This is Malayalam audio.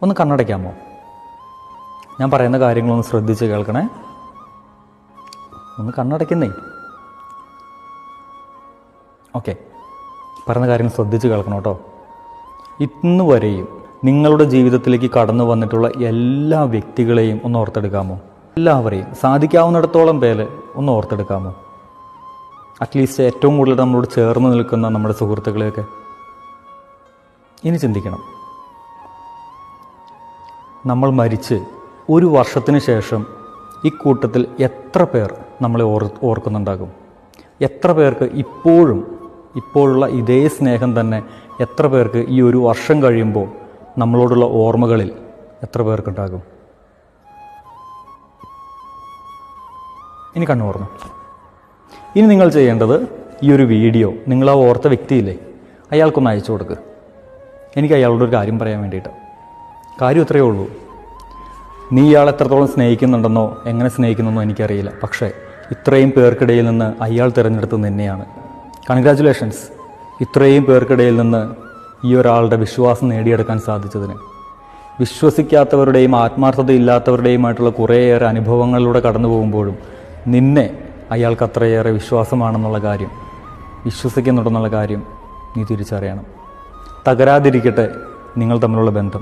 ഒന്ന് കണ്ണടയ്ക്കാമോ? ഞാൻ പറയുന്ന കാര്യങ്ങളൊന്ന് ശ്രദ്ധിച്ച് കേൾക്കണേ. ഒന്ന് കണ്ണടയ്ക്കുന്നേ. ഓക്കെ, പറയുന്ന കാര്യങ്ങൾ ശ്രദ്ധിച്ച് കേൾക്കണം കേട്ടോ. ഇന്ന് വരെയും നിങ്ങളുടെ ജീവിതത്തിലേക്ക് കടന്നു വന്നിട്ടുള്ള എല്ലാ വ്യക്തികളെയും ഒന്ന് ഓർത്തെടുക്കാമോ? എല്ലാവരെയും, സാധിക്കാവുന്നിടത്തോളം പേര് ഒന്ന് ഓർത്തെടുക്കാമോ? അറ്റ്ലീസ്റ്റ് ഏറ്റവും കൂടുതൽ നമ്മളോട് ചേർന്ന് നിൽക്കുന്ന നമ്മുടെ സുഹൃത്തുക്കളെയൊക്കെ. ഇനി ചിന്തിക്കണം, നമ്മൾ മരിച്ച് 1 വർഷത്തിന് ശേഷം ഈ കൂട്ടത്തിൽ എത്ര പേർ നമ്മളെ ഓർക്കുന്നുണ്ടാകും? എത്ര പേർക്ക് ഇപ്പോഴുള്ള ഇതേ സ്നേഹം തന്നെ എത്ര പേർക്ക് ഈ 1 വർഷം കഴിയുമ്പോൾ നമ്മളോടുള്ള ഓർമ്മകളിൽ എത്ര പേർക്കുണ്ടാകും? ഇനി കണ്ണു തുറന്നു. ഇനി നിങ്ങൾ ചെയ്യേണ്ടത്, ഈ ഒരു വീഡിയോ നിങ്ങൾ ആ ഓർത്ത വ്യക്തിയില്ലേ, അയാൾക്കൊന്ന് അയച്ചു കൊടുക്കുക. എനിക്ക് അയാളോടൊരു കാര്യം പറയാൻ വേണ്ടിയിട്ട്. കാര്യം ഇത്രയേ ഉള്ളൂ. നീ ഇയാൾ എത്രത്തോളം സ്നേഹിക്കുന്നുണ്ടെന്നോ എങ്ങനെ സ്നേഹിക്കുന്നെന്നോ എനിക്കറിയില്ല. പക്ഷേ ഇത്രയും പേർക്കിടയിൽ നിന്ന് അയാൾ തിരഞ്ഞെടുത്തത് നിന്നെയാണ്. കൺഗ്രാജുലേഷൻസ്. ഇത്രയും പേർക്കിടയിൽ നിന്ന് ഈ ഒരാളുടെ വിശ്വാസം നേടിയെടുക്കാൻ സാധിച്ചതിന്. വിശ്വസിക്കാത്തവരുടെയും ആത്മാർത്ഥതയില്ലാത്തവരുടെയുമായിട്ടുള്ള കുറേയേറെ അനുഭവങ്ങളിലൂടെ കടന്നു പോകുമ്പോഴും നിന്നെ അയാൾക്ക് അത്രയേറെ വിശ്വാസമാണെന്നുള്ള കാര്യം, വിശ്വസിക്കുന്നുണ്ടെന്നുള്ള കാര്യം നീ തിരിച്ചറിയണം. തകരാതിരിക്കട്ടെ നിങ്ങൾ തമ്മിലുള്ള ബന്ധം.